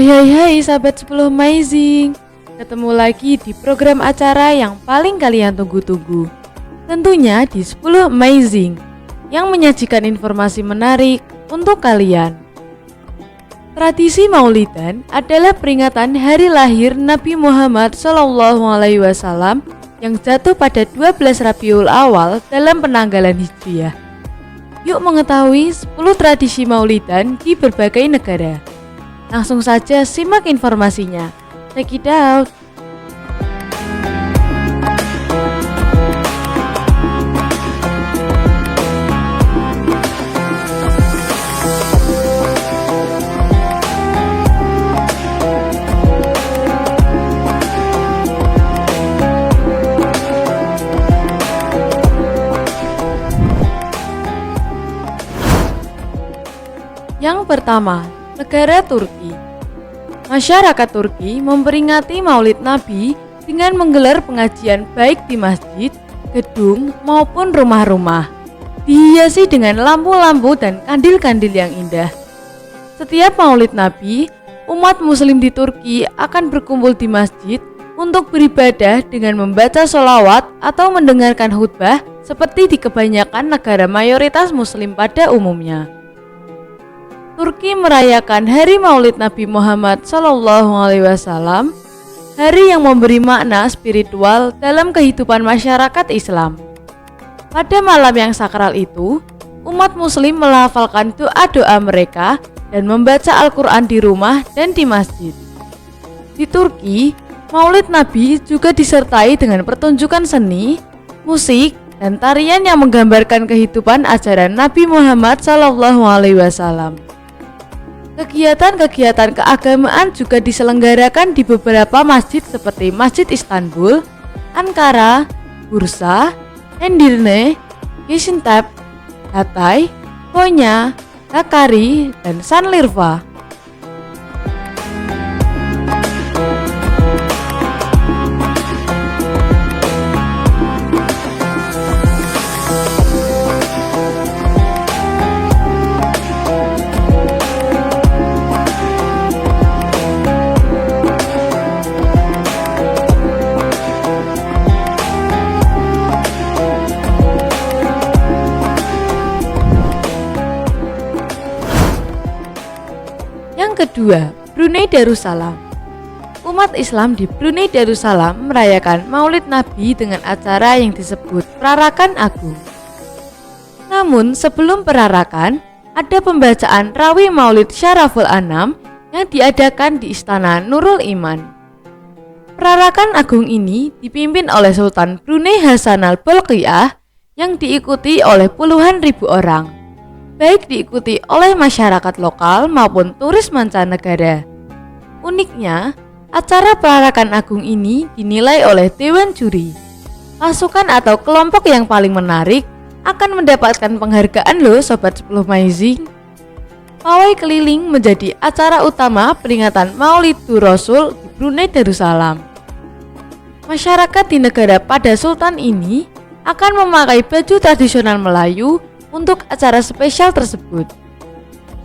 Hai sahabat 10 Amazing. Ketemu lagi di program acara yang paling kalian tunggu-tunggu. Tentunya di 10 Amazing yang menyajikan informasi menarik untuk kalian. Tradisi Maulidan adalah peringatan hari lahir Nabi Muhammad SAW yang jatuh pada 12 Rabiul Awal dalam penanggalan Hijriah. Yuk mengetahui 10 tradisi Maulidan di berbagai negara. Langsung saja simak informasinya. Check it out. Yang pertama, negara Turki. Masyarakat Turki memperingati Maulid Nabi dengan menggelar pengajian baik di masjid, gedung, maupun rumah-rumah, dihiasi dengan lampu-lampu dan kandil-kandil yang indah. Setiap Maulid Nabi, umat muslim di Turki akan berkumpul di masjid untuk beribadah dengan membaca sholawat atau mendengarkan khutbah seperti di kebanyakan negara mayoritas muslim pada umumnya. Turki merayakan Hari Maulid Nabi Muhammad SAW, hari yang memberi makna spiritual dalam kehidupan masyarakat Islam. Pada malam yang sakral itu, umat muslim melafalkan doa-doa mereka dan membaca Al-Quran di rumah dan di masjid. Di Turki, Maulid Nabi juga disertai dengan pertunjukan seni, musik, dan tarian yang menggambarkan kehidupan ajaran Nabi Muhammad SAW. Kegiatan-kegiatan keagamaan juga diselenggarakan di beberapa masjid seperti Masjid Istanbul, Ankara, Bursa, Edirne, Gaziantep, Hatay, Konya, Hakkari, dan Şanlıurfa. Kedua, Brunei Darussalam. Umat Islam di Brunei Darussalam merayakan Maulid Nabi dengan acara yang disebut Perarakan Agung. Namun sebelum perarakan, ada pembacaan Rawi Maulid Syaraful Anam yang diadakan di Istana Nurul Iman. Perarakan Agung ini dipimpin oleh Sultan Brunei Hassanal Bolkiah yang diikuti oleh puluhan ribu orang, baik diikuti oleh masyarakat lokal maupun turis mancanegara. Uniknya, acara Perarakan Agung ini dinilai oleh Dewan Juri. Pasukan atau kelompok yang paling menarik akan mendapatkan penghargaan loh Sobat 10 Amazing. Pawai keliling menjadi acara utama peringatan Maulidul Rasul di Brunei Darussalam. Masyarakat di negara pada Sultan ini akan memakai baju tradisional Melayu untuk acara spesial tersebut.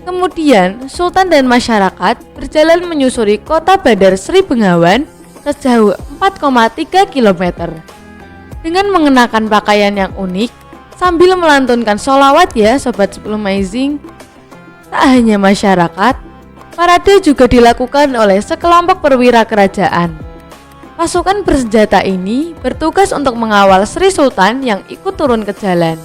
Kemudian Sultan dan masyarakat berjalan menyusuri kota Bandar Sri Begawan sejauh 4,3 km dengan mengenakan pakaian yang unik sambil melantunkan sholawat ya Sobat 10 Amazing. Tak hanya masyarakat, parade juga dilakukan oleh sekelompok perwira kerajaan. Pasukan bersenjata ini bertugas untuk mengawal Sri Sultan yang ikut turun ke jalan.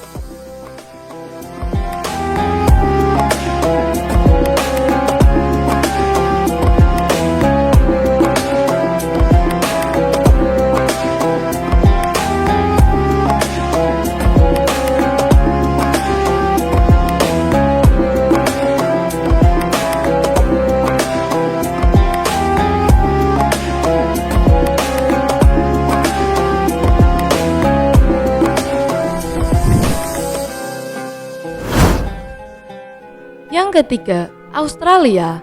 Yang ketiga, Australia.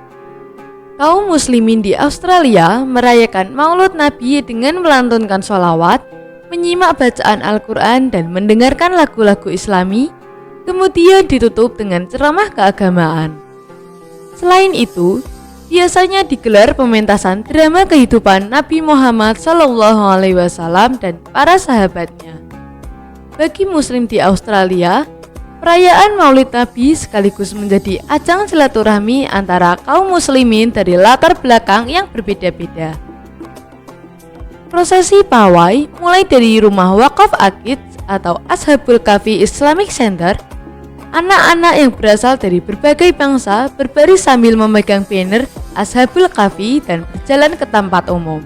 Kaum muslimin di Australia merayakan Maulid Nabi dengan melantunkan sholawat, menyimak bacaan Al-Quran dan mendengarkan lagu-lagu Islami, kemudian ditutup dengan ceramah keagamaan. Selain itu, biasanya digelar pementasan drama kehidupan Nabi Muhammad SAW dan para sahabatnya. Bagi muslim di Australia, perayaan Maulid Nabi sekaligus menjadi ajang silaturahmi antara kaum muslimin dari latar belakang yang berbeda-beda. Prosesi pawai mulai dari rumah wakaf Akid atau Ashabul Kahfi Islamic Center. Anak-anak yang berasal dari berbagai bangsa berbaris sambil memegang banner Ashabul Kahfi dan berjalan ke tempat umum.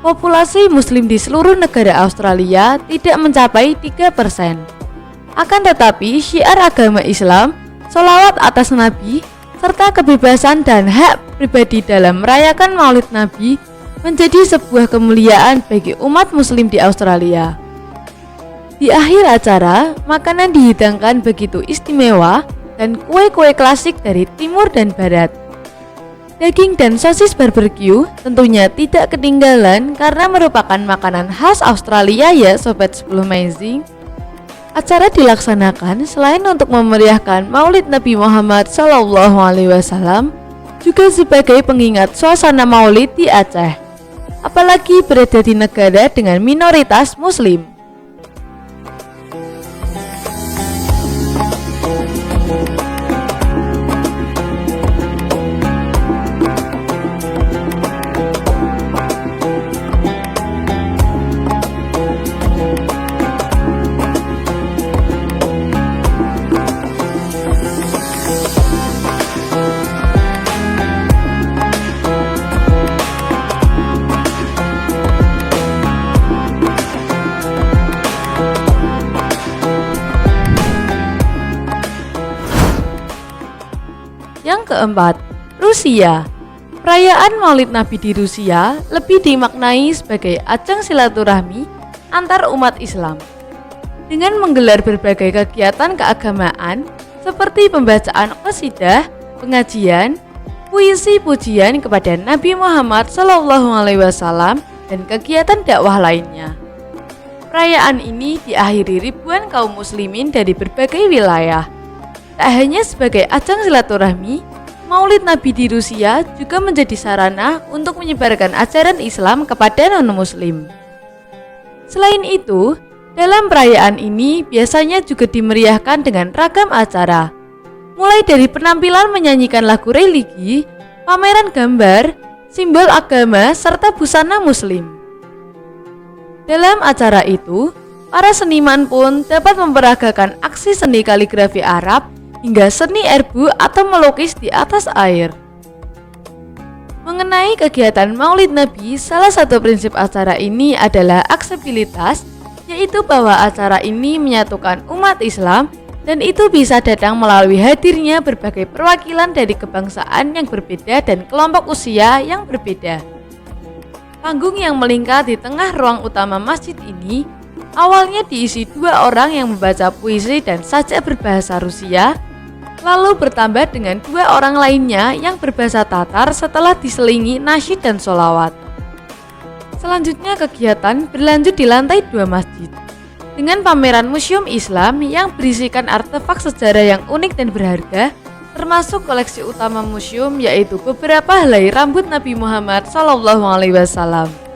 Populasi muslim di seluruh negara Australia tidak mencapai 3%. Akan tetapi syiar agama Islam, sholawat atas Nabi, serta kebebasan dan hak pribadi dalam merayakan Maulid Nabi menjadi sebuah kemuliaan bagi umat muslim di Australia. Di akhir acara, makanan dihidangkan begitu istimewa dan kue-kue klasik dari timur dan barat. Daging dan sosis barbecue tentunya tidak ketinggalan karena merupakan makanan khas Australia ya Sobat 10 Amazing. Acara dilaksanakan selain untuk memeriahkan Maulid Nabi Muhammad SAW, juga sebagai pengingat suasana Maulid di Aceh, apalagi berada di negara dengan minoritas muslim. Yang keempat, Rusia. Perayaan Maulid Nabi di Rusia lebih dimaknai sebagai ajang silaturahmi antar umat Islam. Dengan menggelar berbagai kegiatan keagamaan seperti pembacaan qasidah, pengajian, puisi pujian kepada Nabi Muhammad SAW dan kegiatan dakwah lainnya. Perayaan ini diakhiri ribuan kaum muslimin dari berbagai wilayah. Tak hanya sebagai ajang silaturahmi, Maulid Nabi di Rusia juga menjadi sarana untuk menyebarkan ajaran Islam kepada non-muslim. Selain itu, dalam perayaan ini biasanya juga dimeriahkan dengan ragam acara, mulai dari penampilan menyanyikan lagu religi, pameran gambar, simbol agama, serta busana muslim. Dalam acara itu, para seniman pun dapat memperagakan aksi seni kaligrafi Arab hingga seni erbu atau melukis di atas air. Mengenai kegiatan Maulid Nabi, salah satu prinsip acara ini adalah aksesibilitas, yaitu bahwa acara ini menyatukan umat Islam dan itu bisa datang melalui hadirnya berbagai perwakilan dari kebangsaan yang berbeda dan kelompok usia yang berbeda. Panggung yang melingkar di tengah ruang utama masjid ini awalnya diisi 2 orang yang membaca puisi dan sajak berbahasa Rusia, lalu bertambah dengan 2 orang lainnya yang berbahasa Tatar setelah diselingi nasyid dan sholawat. Selanjutnya kegiatan berlanjut di lantai 2 masjid dengan pameran museum Islam yang berisikan artefak sejarah yang unik dan berharga, termasuk koleksi utama museum yaitu beberapa helai rambut Nabi Muhammad SAW.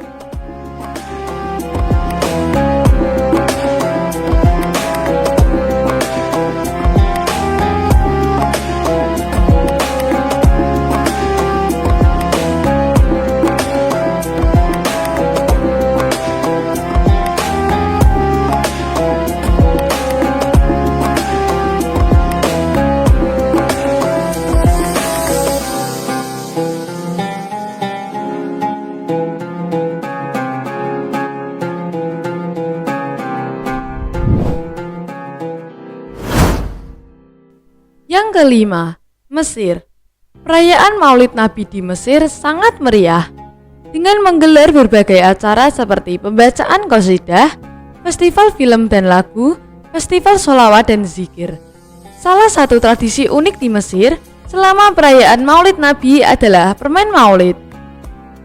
Yang kelima, Mesir. Perayaan Maulid Nabi di Mesir sangat meriah dengan menggelar berbagai acara seperti pembacaan qasidah, festival film dan lagu, festival sholawat dan zikir. Salah satu tradisi unik di Mesir selama perayaan Maulid Nabi adalah permen Maulid.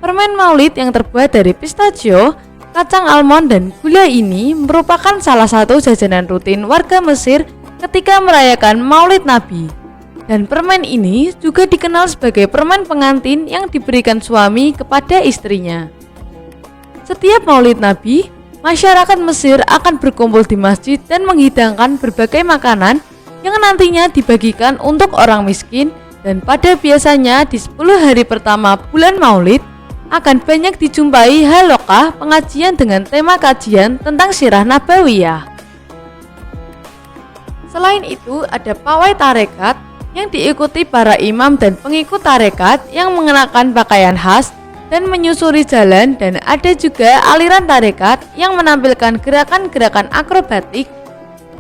Permen Maulid yang terbuat dari pistachio, kacang almond dan gula ini merupakan salah satu jajanan rutin warga Mesir ketika merayakan Maulid Nabi. Dan permen ini juga dikenal sebagai permen pengantin yang diberikan suami kepada istrinya. Setiap Maulid Nabi, masyarakat Mesir akan berkumpul di masjid dan menghidangkan berbagai makanan yang nantinya dibagikan untuk orang miskin, dan pada biasanya di 10 hari pertama bulan Maulid akan banyak dijumpai halaqah pengajian dengan tema kajian tentang sirah nabawiyah. Selain itu, ada pawai tarekat yang diikuti para imam dan pengikut tarekat yang mengenakan pakaian khas dan menyusuri jalan, dan ada juga aliran tarekat yang menampilkan gerakan-gerakan akrobatik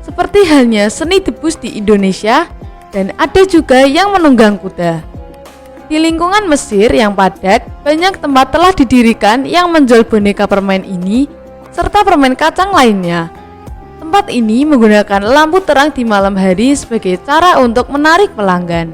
seperti halnya seni debus di Indonesia, dan ada juga yang menunggang kuda. Di lingkungan Mesir yang padat, banyak tempat telah didirikan yang menjual boneka permen ini serta permen kacang lainnya. Tempat ini menggunakan lampu terang di malam hari sebagai cara untuk menarik pelanggan.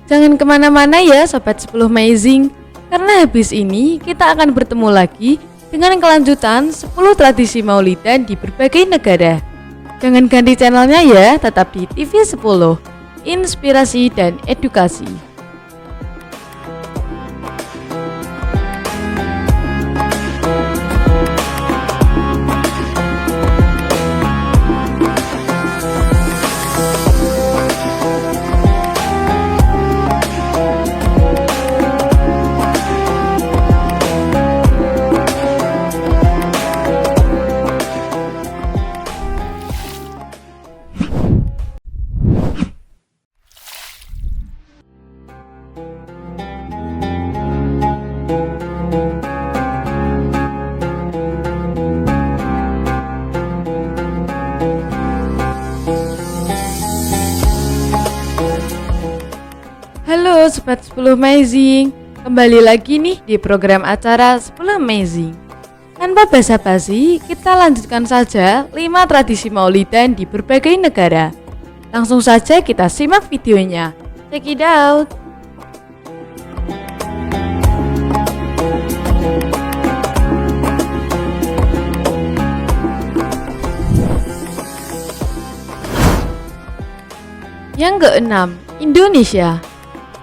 Jangan kemana-mana ya Sobat 10 Amazing, karena habis ini kita akan bertemu lagi dengan kelanjutan 10 tradisi Maulidan di berbagai negara. Jangan ganti channelnya ya, tetap di TV 10, inspirasi dan edukasi. Halo Sobat 10 Amazing, kembali lagi nih di program acara 10 Amazing. Tanpa basa-basi, kita lanjutkan saja 5 tradisi Maulidan di berbagai negara. Langsung saja kita simak videonya. Check it out. Yang keenam, Indonesia.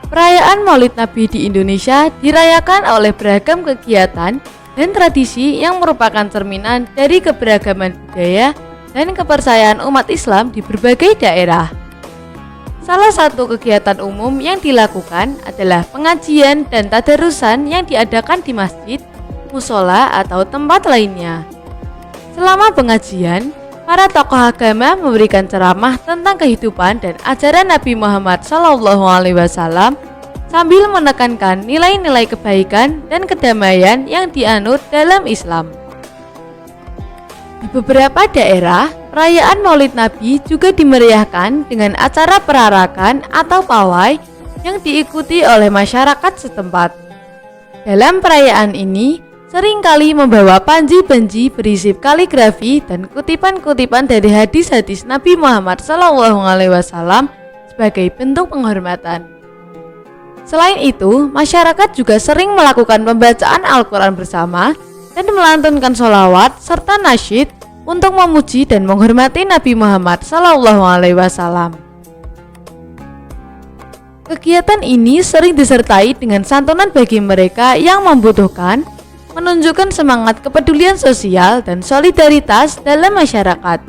Perayaan Maulid Nabi di Indonesia dirayakan oleh beragam kegiatan dan tradisi yang merupakan cerminan dari keberagaman budaya dan kepercayaan umat Islam di berbagai daerah. Salah satu kegiatan umum yang dilakukan adalah pengajian dan tadarusan yang diadakan di masjid, musola, atau tempat lainnya. Selama pengajian, para tokoh agama memberikan ceramah tentang kehidupan dan ajaran Nabi Muhammad SAW sambil menekankan nilai-nilai kebaikan dan kedamaian yang dianut dalam Islam. Di beberapa daerah, perayaan Maulid Nabi juga dimeriahkan dengan acara perarakan atau pawai yang diikuti oleh masyarakat setempat. Dalam perayaan ini, seringkali membawa panji-panji berisi kaligrafi dan kutipan-kutipan dari hadis-hadis Nabi Muhammad SAW sebagai bentuk penghormatan. Selain itu, masyarakat juga sering melakukan pembacaan Al-Quran bersama dan melantunkan sholawat serta nasyid untuk memuji dan menghormati Nabi Muhammad SAW. Kegiatan ini sering disertai dengan santunan bagi mereka yang membutuhkan, menunjukkan semangat kepedulian sosial dan solidaritas dalam masyarakat.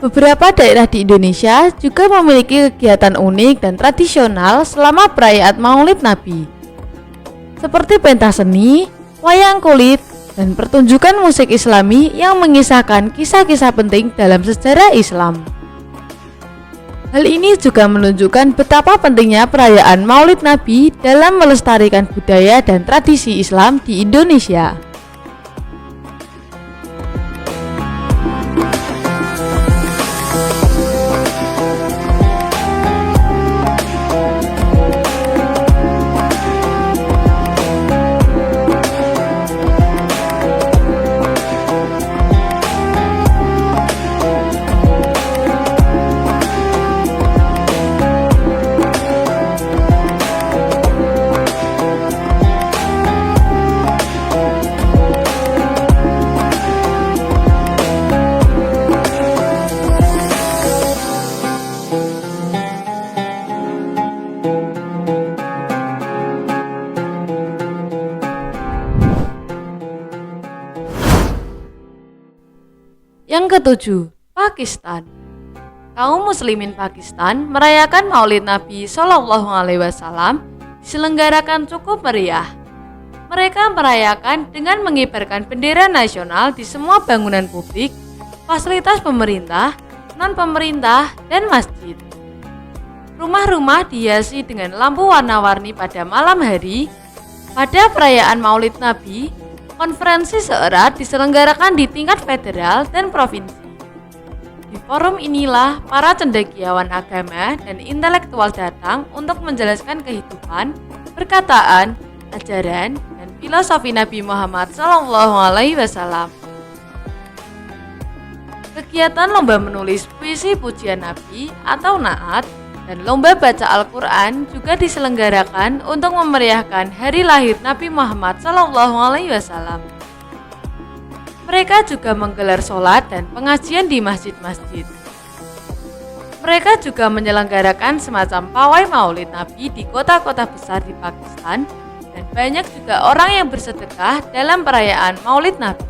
Beberapa daerah di Indonesia juga memiliki kegiatan unik dan tradisional selama perayaan Maulid Nabi, seperti pentas seni, wayang kulit, dan pertunjukan musik Islami yang mengisahkan kisah-kisah penting dalam sejarah Islam. Hal ini juga menunjukkan betapa pentingnya perayaan Maulid Nabi dalam melestarikan budaya dan tradisi Islam di Indonesia. Yang ketujuh, Pakistan. Kaum muslimin Pakistan merayakan Maulid Nabi Shallallahu Alaihi Wasallam diselenggarakan cukup meriah. Mereka merayakan dengan mengibarkan bendera nasional di semua bangunan publik, fasilitas pemerintah, non-pemerintah, dan masjid. Rumah-rumah dihiasi dengan lampu warna-warni pada malam hari. Pada perayaan Maulid Nabi, konferensi seerat diselenggarakan di tingkat federal dan provinsi. Di forum inilah para cendekiawan agama dan intelektual datang untuk menjelaskan kehidupan, perkataan, ajaran, dan filosofi Nabi Muhammad SAW. Kegiatan lomba menulis puisi pujian Nabi atau na'at dan lomba baca Al-Quran juga diselenggarakan untuk memeriahkan hari lahir Nabi Muhammad SAW. Mereka juga menggelar sholat dan pengajian di masjid-masjid. Mereka juga menyelenggarakan semacam pawai Maulid Nabi di kota-kota besar di Pakistan, dan banyak juga orang yang bersedekah dalam perayaan Maulid Nabi.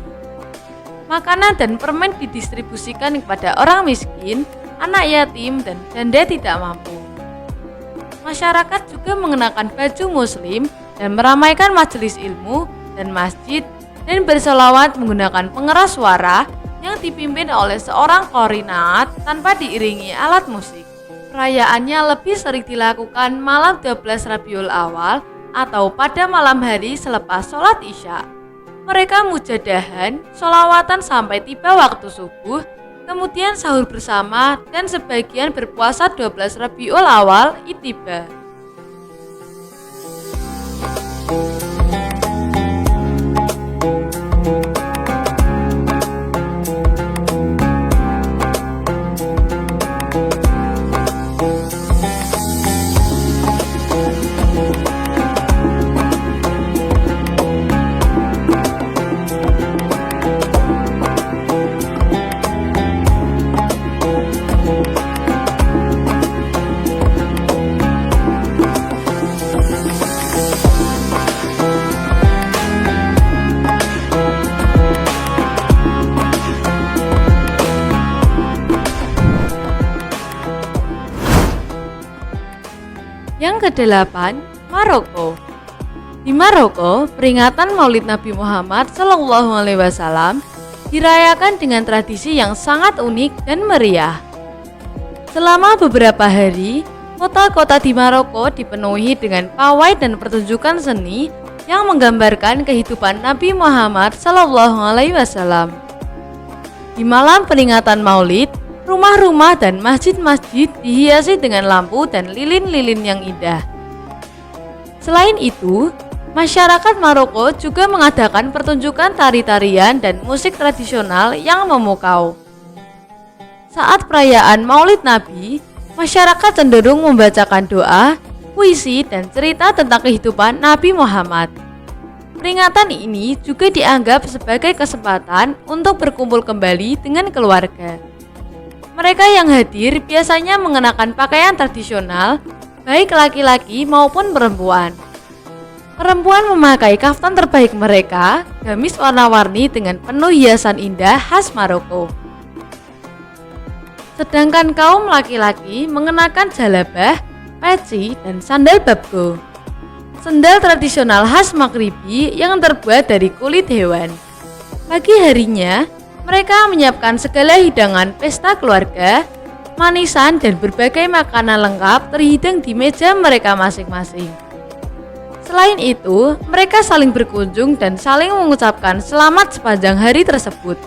Makanan dan permen didistribusikan kepada orang miskin, anak yatim, dan janda tidak mampu. Masyarakat juga mengenakan baju muslim dan meramaikan majelis ilmu dan masjid dan bersolawat menggunakan pengeras suara yang dipimpin oleh seorang qori na'at tanpa diiringi alat musik. Perayaannya lebih sering dilakukan malam 12 Rabiul Awal atau pada malam hari selepas sholat Isya. Mereka mujadahan, sholawatan sampai tiba waktu subuh, kemudian sahur bersama, dan sebagian berpuasa 12 Rabiul Awal itiba. Yang kedelapan, Maroko. Di Maroko, peringatan Maulid Nabi Muhammad SAW dirayakan dengan tradisi yang sangat unik dan meriah. Selama beberapa hari, kota-kota di Maroko dipenuhi dengan pawai dan pertunjukan seni yang menggambarkan kehidupan Nabi Muhammad SAW. Di malam peringatan Maulid, rumah-rumah dan masjid-masjid dihiasi dengan lampu dan lilin-lilin yang indah. Selain itu, masyarakat Maroko juga mengadakan pertunjukan tari-tarian dan musik tradisional yang memukau. Saat perayaan Maulid Nabi, masyarakat cenderung membacakan doa, puisi, dan cerita tentang kehidupan Nabi Muhammad. Peringatan ini juga dianggap sebagai kesempatan untuk berkumpul kembali dengan keluarga. Mereka yang hadir biasanya mengenakan pakaian tradisional, baik laki-laki maupun perempuan. Perempuan memakai kaftan terbaik mereka, gamis warna-warni dengan penuh hiasan indah khas Maroko. Sedangkan kaum laki-laki mengenakan jalabah, peci, dan sandal babgo. Sandal tradisional khas Maghribi yang terbuat dari kulit hewan. Pagi harinya, mereka menyiapkan segala hidangan pesta keluarga, manisan, dan berbagai makanan lengkap terhidang di meja mereka masing-masing. Selain itu, mereka saling berkunjung dan saling mengucapkan selamat sepanjang hari tersebut.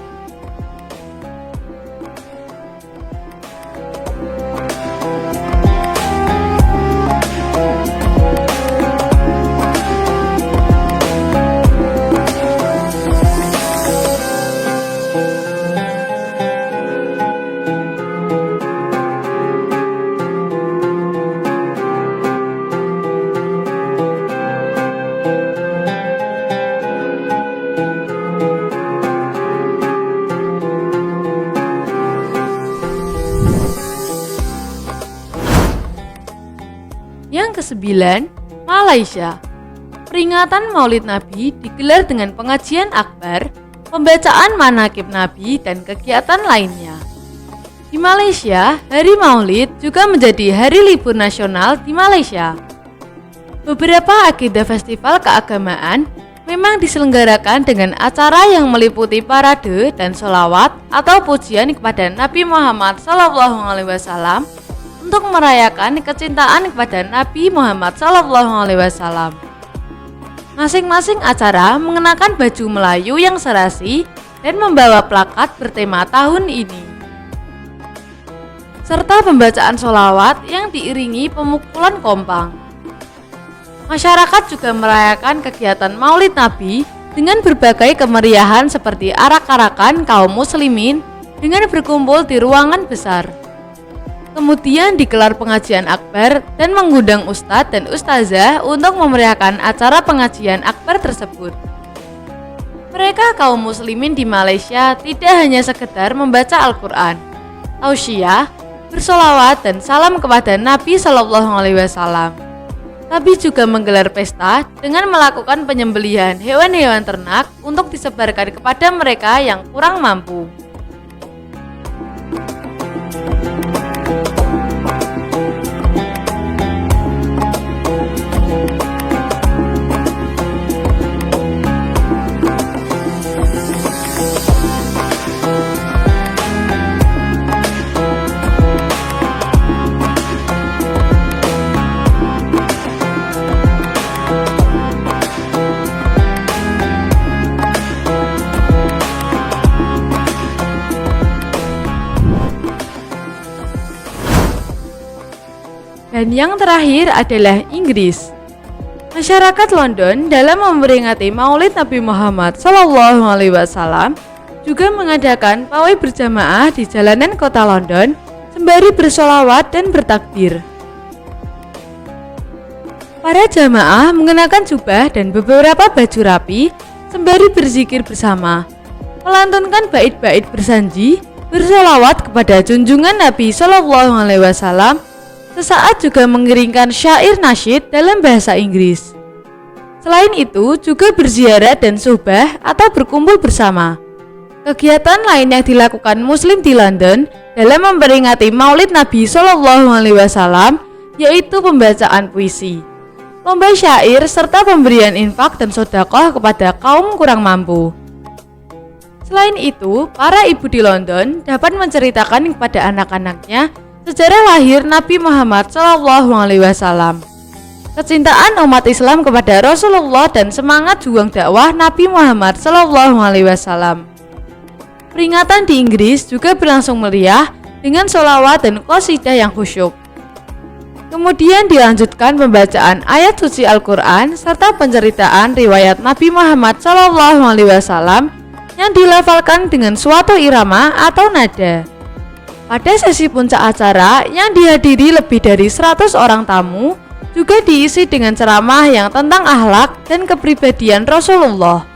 Yang kesembilan, Malaysia. Peringatan Maulid Nabi digelar dengan pengajian akbar, pembacaan manaqib Nabi, dan kegiatan lainnya. Di Malaysia, Hari Maulid juga menjadi hari libur nasional di Malaysia. Beberapa agenda festival keagamaan memang diselenggarakan dengan acara yang meliputi parade dan sholawat atau pujian kepada Nabi Muhammad SAW untuk merayakan kecintaan kepada Nabi Muhammad SAW. Masing-masing acara mengenakan baju Melayu yang serasi dan membawa plakat bertema tahun ini, serta pembacaan sholawat yang diiringi pemukulan kompang. Masyarakat juga merayakan kegiatan Maulid Nabi dengan berbagai kemeriahan seperti arak-arakan kaum muslimin dengan berkumpul di ruangan besar. Kemudian digelar pengajian akbar dan mengundang ustadz dan ustazah untuk memeriahkan acara pengajian akbar tersebut. Mereka kaum muslimin di Malaysia tidak hanya sekedar membaca Al-Quran, tausiah, bersolawat dan salam kepada Nabi SAW, tapi juga menggelar pesta dengan melakukan penyembelihan hewan-hewan ternak untuk disebarkan kepada mereka yang kurang mampu. Dan yang terakhir adalah Inggris. Masyarakat London dalam memperingati Maulid Nabi Muhammad SAW juga mengadakan pawai berjamaah di jalanan kota London sembari bersolawat dan bertakbir. Para jamaah mengenakan jubah dan beberapa baju rapi sembari berzikir bersama, melantunkan bait-bait bersanji, bersolawat kepada junjungan Nabi SAW. Sesaat juga mengiringkan syair nasyid dalam bahasa Inggris. Selain itu juga berziarah dan suhbah atau berkumpul bersama. Kegiatan lain yang dilakukan muslim di London dalam memperingati Maulid Nabi SAW yaitu pembacaan puisi, lomba syair, serta pemberian infak dan sedekah kepada kaum kurang mampu. Selain itu, para ibu di London dapat menceritakan kepada anak-anaknya sejarah lahir Nabi Muhammad SAW, kecintaan umat Islam kepada Rasulullah, dan semangat juang dakwah Nabi Muhammad SAW. Peringatan di Inggris juga berlangsung meriah dengan sholawat dan qasidah yang khusyuk. Kemudian dilanjutkan pembacaan ayat suci Al-Quran serta penceritaan riwayat Nabi Muhammad SAW yang dilafalkan dengan suatu irama atau nada. Pada sesi puncak acara yang dihadiri lebih dari 100 orang tamu juga diisi dengan ceramah yang tentang akhlak dan kepribadian Rasulullah.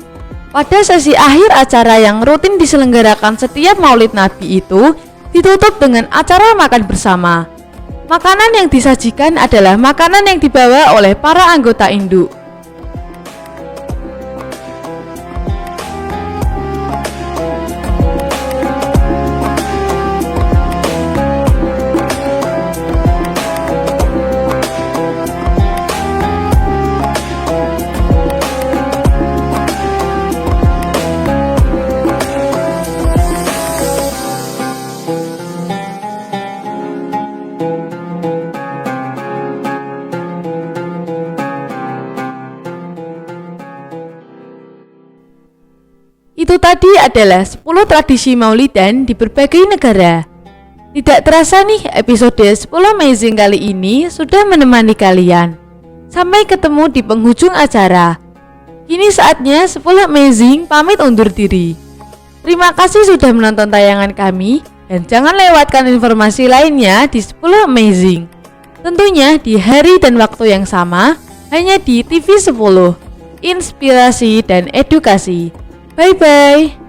Pada sesi akhir acara yang rutin diselenggarakan setiap Maulid Nabi itu ditutup dengan acara makan bersama. Makanan yang disajikan adalah makanan yang dibawa oleh para anggota induk. Itu tadi adalah 10 tradisi Maulidan di berbagai negara. Tidak terasa nih, episode 10 Amazing kali ini sudah menemani kalian. Sampai ketemu di penghujung acara. Kini saatnya 10 Amazing pamit undur diri. Terima kasih sudah menonton tayangan kami, dan jangan lewatkan informasi lainnya di 10 Amazing. Tentunya di hari dan waktu yang sama, hanya di TV 10. Inspirasi dan edukasi. Bye-bye.